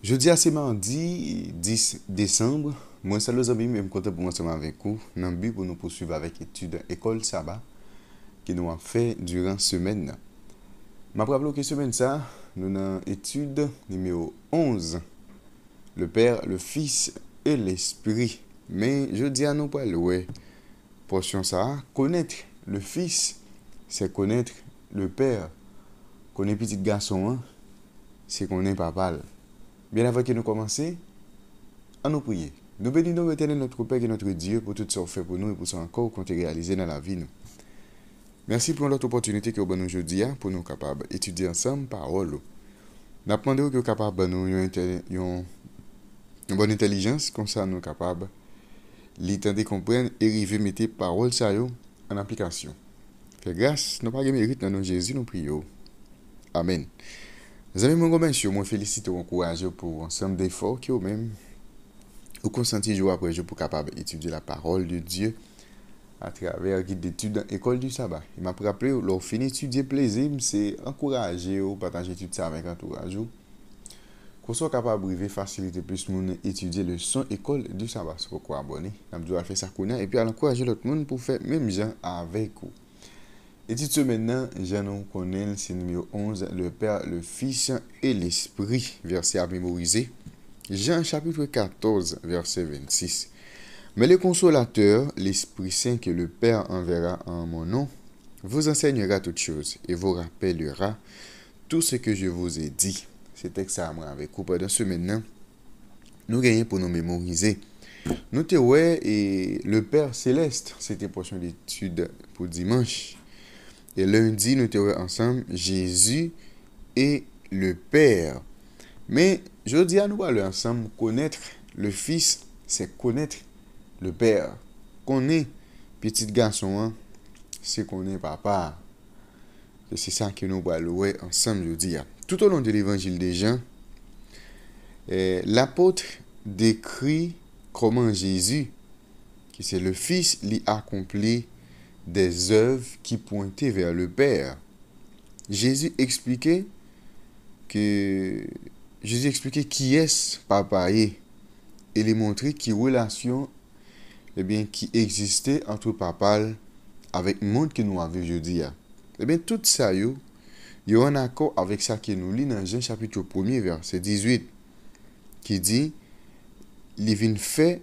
Jeudi à c'est mardi 10 décembre. Moi, salut les amis, même content pour moi ensemble avec vous. Dans le but pour nous poursuivre avec l'étude École Sabbat que nous avons fait durant la semaine. Je me rappelle que semaine ça, nous avons étude numéro 11. Le Père, le Fils et l'Esprit. Mais je dis à nous pas ouais, portion ça, connaître le Fils, c'est connaître le Père. Connaître petit garçon, hein, c'est connaître papa. Bien avant que nous commencions, à nous prier. Nous bénissons l'éternel notre Père et notre Dieu pour tout ce qu'il fait pour nous et pour ce encore qu'on a réalisé dans la vie. Nous. Merci pour l'autre opportunité que vous avez aujourd'hui pour nous capables d'étudier ensemble parole. Nous demandons que nous capables de nous une bonne intelligence, comme ça nous capables de comprendre et arriver à mettre parole en application. Fait grâce, nous pas de mérite dans nos Jésus, nous prions. Amen. Les amis, moi félicite et encourage pour ensemble d'efforts que vous-même vous consentez jour après jour pour capable d'étudier la parole de Dieu à travers le guide d'études dans l'école du sabbat. Il m'a rappelé, leur fin d'étudier plaisir, c'est encourager ou partager tout ça avec l'entourage. Qu'on soit capable de faciliter plus monde étudier le son école du sabbat. C'est pourquoi abonner. Nous devons faire ça et puis encourager l'autre monde pour faire même gens avec vous. Étude ce maintenant, Jean connaît, c'est numéro 11, le Père, le Fils et l'Esprit, verset à mémoriser. Jean chapitre 14, verset 26. Mais le consolateur, l'Esprit Saint que le Père enverra en mon nom, vous enseignera toutes choses et vous rappellera tout ce que je vous ai dit. C'est texte à moi avec vous pendant ce maintenant. Nous gagnons pour nous mémoriser. Nous te ouais et le Père céleste, c'était portion d'étude pour dimanche. Et lundi, nous étions ensemble, Jésus et le Père. Mais je dis à nous parler ensemble, connaître le Fils, c'est connaître le Père. Connaître petit garçon, hein, c'est connaître papa. C'est ça que nous parlons ensemble, je dis. Tout au long de l'évangile des Jean, l'apôtre décrit comment Jésus, qui c'est le Fils, lui accomplit des œuvres qui pointaient vers le Père. Jésus expliquait qui est papa et lui montrer qui relation qui existait entre papa avec le monde que nous avons aujourd'hui. Tout ça il y a un accord avec ça que nous lisons dans Jean chapitre 1 verset 18 qui dit il vient faire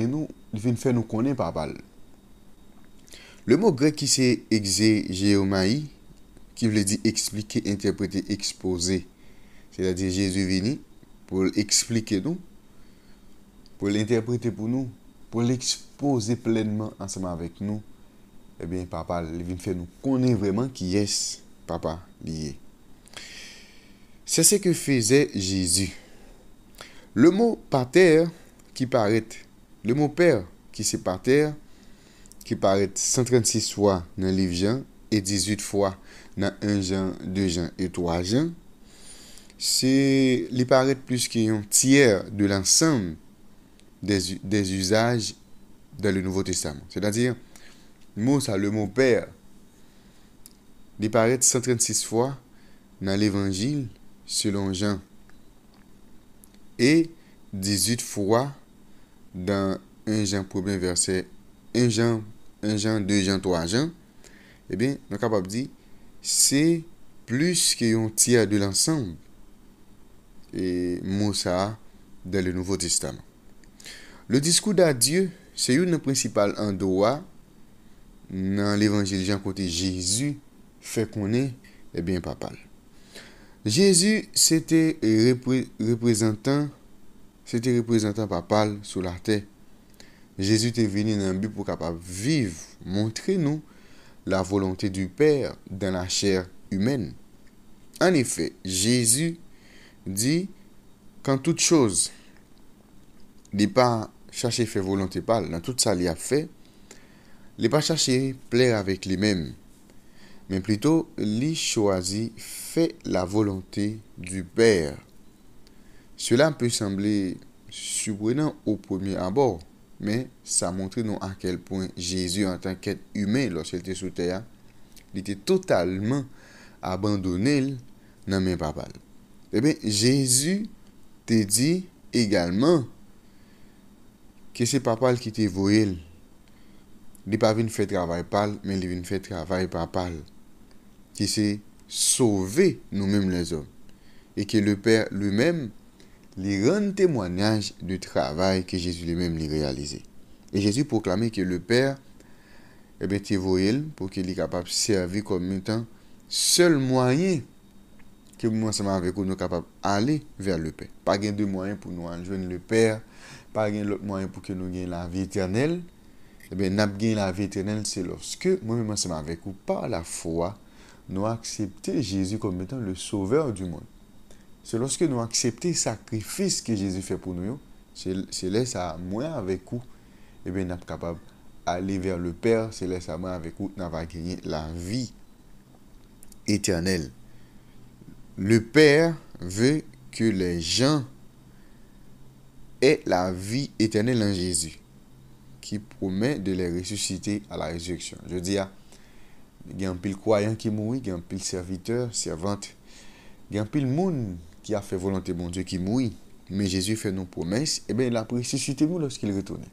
nous connaître papa. Le mot grec qui c'est exégéomai, qui veut dire expliquer, interpréter, exposer. C'est-à-dire Jésus venu pour expliquer nous, pour l'interpréter pour nous, pour l'exposer pleinement ensemble avec nous. Eh bien, papa, il vient faire nous connaître vraiment qui est papa lié. C'est ce que faisait Jésus. Le mot pater qui paraît, le mot père qui c'est pater, qui paraît 136 fois dans le livre Jean et 18 fois dans 1 Jean, 2 Jean et 3 Jean, il paraît plus qu'un tiers de l'ensemble des usages dans le Nouveau Testament. C'est-à-dire, le mot père, il paraît 136 fois dans l'Évangile selon Jean et 18 fois dans 1 Jean 1er verset 1 Jean, 2 Jean, 3 Jean, eh bien, nous sommes capables de dire c'est plus qu'un tiers de l'ensemble et Moussa dans le Nouveau Testament. Le discours d'adieu, c'est une principale endroit dans l'évangile Jean côté Jésus fait connaître papa. Jésus c'était représentant papa sur la terre. Jésus est venu dans le but pour capable vivre, montrer nous la volonté du Père dans la chair humaine. En effet, Jésus dit qu'en toute chose, il n'est pas cherché faire volonté par dans tout ça il a fait, il n'est pas cherché plaire avec lui-même, mais plutôt il choisit fait la volonté du Père. Cela peut sembler surprenant au premier abord, mais ça montre nous à quel point Jésus en tant qu'être humain lorsqu'il était sur terre, il était totalement abandonné dans mes papa. Eh bien, Jésus te dit également que c'est papa qui te voyé. Il n'est pas venu faire travail pâle, mais il vient faire travail pâle. Qui s'est sauvé nous-mêmes les hommes. Et que le Père lui-même lui rend témoignage du travail que Jésus lui-même lui réalisé. Et Jésus proclamait que le Père te voyé pour qu'il soit capable de servir comme étant seul moyen que nous ensemble avec nous capables d'aller vers le Père. Pas de moyen pour nous rejoindre le Père, pas d'autre moyen pour que nous gagnions la vie éternelle. Nous gagner la vie éternelle, c'est lorsque moi-même ensemble avec vous, par la foi, nous acceptons Jésus comme étant le sauveur du monde. C'est lorsque nous acceptons le sacrifice que Jésus fait pour nous, c'est là ça, moi avec vous, nous sommes capables d'aller vers le Père, c'est là ça, moi avec vous, nous allons gagner la vie éternelle. Le Père veut que les gens aient la vie éternelle en Jésus, qui promet de les ressusciter à la résurrection. Je dis, il y a un pile croyant qui mourit, il y a un pile serviteur, servante, il y a un pile monde qui a fait volonté de mon Dieu qui mourit. Mais Jésus fait nos promesses, et bien il a ressuscité nous lorsqu'il retournait.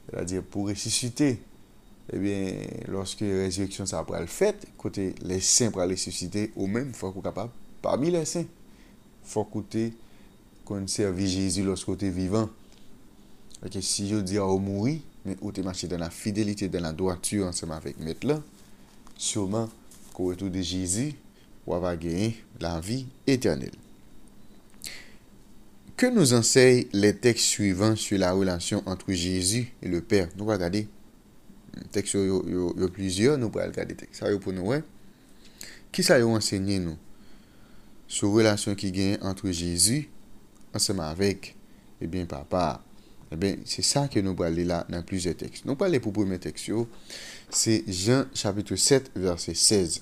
C'est-à-dire, pour ressusciter, eh bien, lorsque la résurrection ça après le fait, côté les saints pour ressusciter, ou même, il faut qu'on capable, parmi les saints, il faut qu'on serve Jésus lorsqu'on est vivant. Okay, si je dis à mourir, mais où tu marches dans la fidélité, dans la droiture ensemble avec Maître là, sûrement qu'au retour de Jésus, on va gagner la vie éternelle. Que nous enseignent les textes suivants sur la relation entre Jésus et le Père? Nous allons regarder. Texte, il y a plusieurs, nous allons regarder texte. Ça pour nous, ouais. Qui ça y a enseigné nous sur la relation qui gagne entre Jésus ensemble avec papa? C'est ça que nous allons aller là dans plusieurs textes. Nous allons aller pour le premier texte, c'est Jean chapitre 7, verset 16.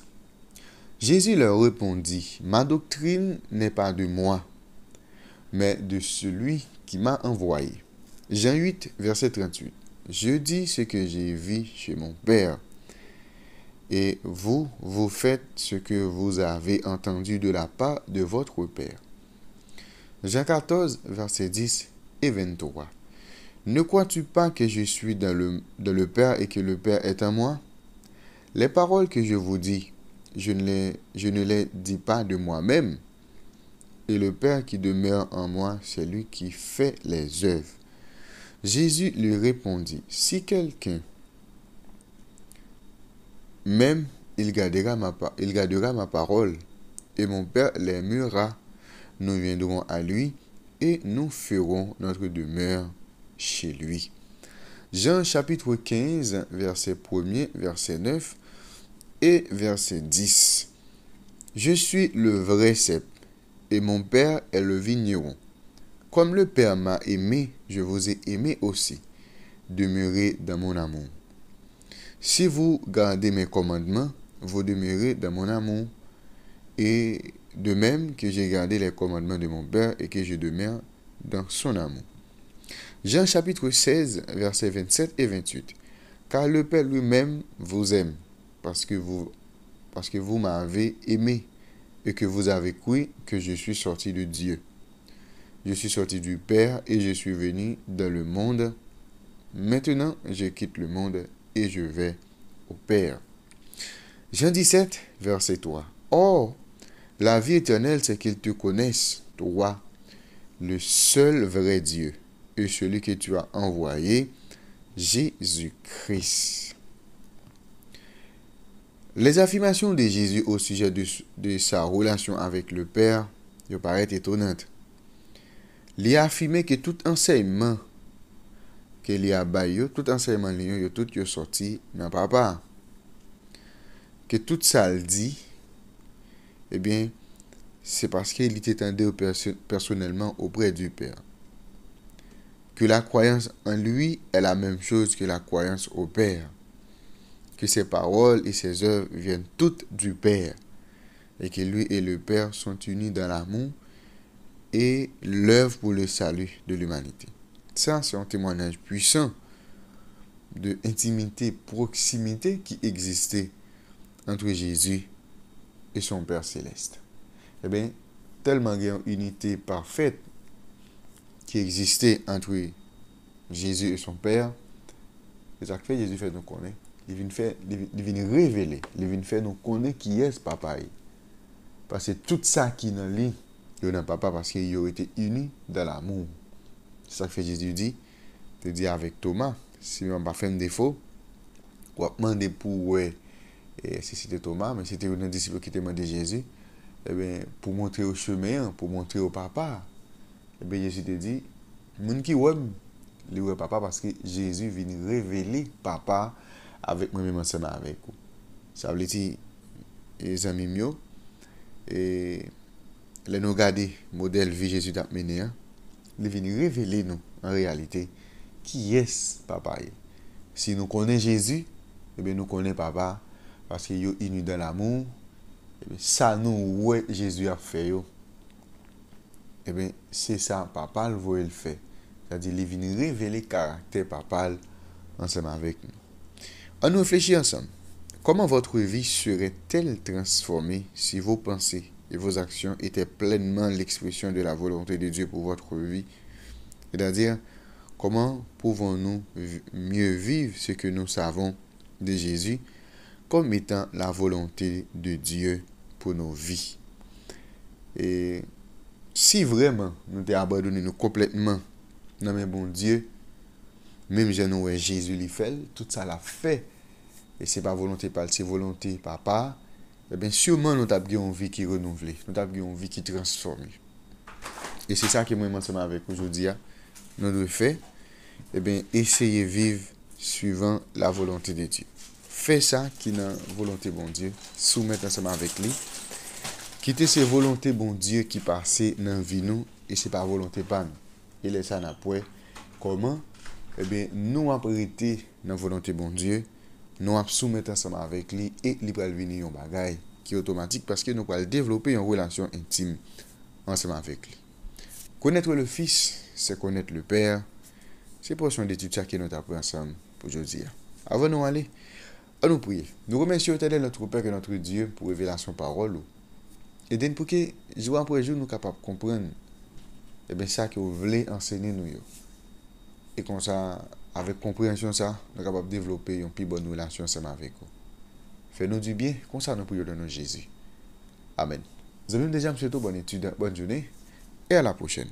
Jésus leur répondit, « Ma doctrine n'est pas de moi, mais de celui qui m'a envoyé. » Jean 8, verset 38. Je dis ce que j'ai vu chez mon Père, et vous faites ce que vous avez entendu de la part de votre Père. Jean 14, verset 10 et 23. Ne crois-tu pas que je suis dans le Père et que le Père est en moi? Les paroles que je vous dis, je ne les dis pas de moi-même, et le Père qui demeure en moi, c'est lui qui fait les œuvres. Jésus lui répondit, si quelqu'un m'aime, il gardera ma parole, et mon Père l'aimera. Nous viendrons à lui, et nous ferons notre demeure chez lui. Jean chapitre 15, verset 1er, verset 9 et verset 10. Je suis le vrai cep, et mon Père est le vigneron. Comme le Père m'a aimé, je vous ai aimé aussi. Demeurez dans mon amour. Si vous gardez mes commandements, vous demeurez dans mon amour, et de même que j'ai gardé les commandements de mon Père et que je demeure dans son amour. Jean chapitre 16, versets 27 et 28. Car le Père lui-même vous aime, parce que vous m'avez aimé, et que vous avez cru que je suis sorti de Dieu. Je suis sorti du Père, et je suis venu dans le monde. Maintenant, je quitte le monde, et je vais au Père. Jean 17, verset 3. Or, la vie éternelle, c'est qu'ils te connaissent, toi, le seul vrai Dieu, et celui que tu as envoyé, Jésus-Christ. Les affirmations de Jésus au sujet de sa relation avec le Père paraissent étonnantes. Il a affirmé que tout enseignement qu'il a baillé, tout enseignement lié, tout est sorti dans papa. Que tout ça le dit, c'est parce qu'il était tendu personnellement auprès du Père. Que la croyance en lui est la même chose que la croyance au Père. Que ses paroles et ses œuvres viennent toutes du Père. Et que lui et le Père sont unis dans l'amour et l'œuvre pour le salut de l'humanité. Ça, c'est un témoignage puissant de intimité, proximité qui existait entre Jésus et son Père céleste. Tellement il y a une unité parfaite qui existait entre Jésus et son Père. Et ça fait Jésus fait nous connaître. Il vient révéler, il vient faire nous connaître qui est ce papa. Parce que tout ça qui est dans lui, il n'a papa parce qu'il a été uni dans l'amour. C'est ça que fait Jésus dit. Il dit avec Thomas, si on n'a pas fait un défaut, on va demander pour ouais, si c'était Thomas, mais c'était un disciple qui demandé Jésus, eh bien, pour montrer au chemin, pour montrer au papa, eh bien, Jésus te dit, moun qui aime, lui ouais papa parce que Jésus vient révéler papa avec moi-même ensemble avec vous. Ça veut dire, les amis mieux, et les nous regarder modèle vie Jésus t'a mené, il vient révéler nous en réalité qui est papa. Si nous connaissons Jésus, eh bien nous connaissons papa parce qu'il est uni dans l'amour. Eh bien, ça nous ouais Jésus a fait yo. Eh bien c'est ça papa le voit le fait. C'est-à-dire il vient révéler le caractère papa ensemble avec nous. On nous réfléchit ensemble. Comment votre vie serait-elle transformée si vos pensées et vos actions étaient pleinement l'expression de la volonté de Dieu pour votre vie? C'est-à-dire, comment pouvons-nous mieux vivre ce que nous savons de Jésus comme étant la volonté de Dieu pour nos vies? Et si vraiment nous t'ai abandonné nous complètement dans mes bon Dieu, même je nous Jésus lui fait, tout ça l'a fait. Et c'est pas volonté par c'est volonté papa. Et bien sûrement nous avons une vie qui est renouvelée, nous avons une vie qui est transformée. Et c'est ça que moi ensemble avec aujourd'hui, nous devons faire. Eh bien, essayer de vivre suivant la volonté de Dieu. Fais ça qui est dans la volonté bon Dieu, soumettre ensemble avec lui. Quitter ces volontés bon Dieu qui passent dans la vie nous et c'est pas volonté pas nous. Et laisse ça n'a pas comment eh bien nous apprêter dans la volonté bon Dieu, nous soumettre ensemble avec lui et il va venir un bagage qui est automatique parce que nous allons développer une relation intime ensemble avec lui. Connaître le Fils, c'est connaître le Père. C'est pour son d'étude ça que nous avons ensemble pour aujourd'hui. Avant de nous aller, on nous prie. Nous remercions notre Père et notre Dieu pour révélation parole. Et donc pour que jour après jour nous capables de comprendre et bien ça que vous voulez enseigner nous. Et comme ça, avec compréhension ça, nous sommes capables de développer une plus bonne relation ensemble avec vous. Fais-nous du bien, comme ça nous prions dans Jésus. Amen. Nous avons déjà souhaité bonne étude, bonne journée et à la prochaine.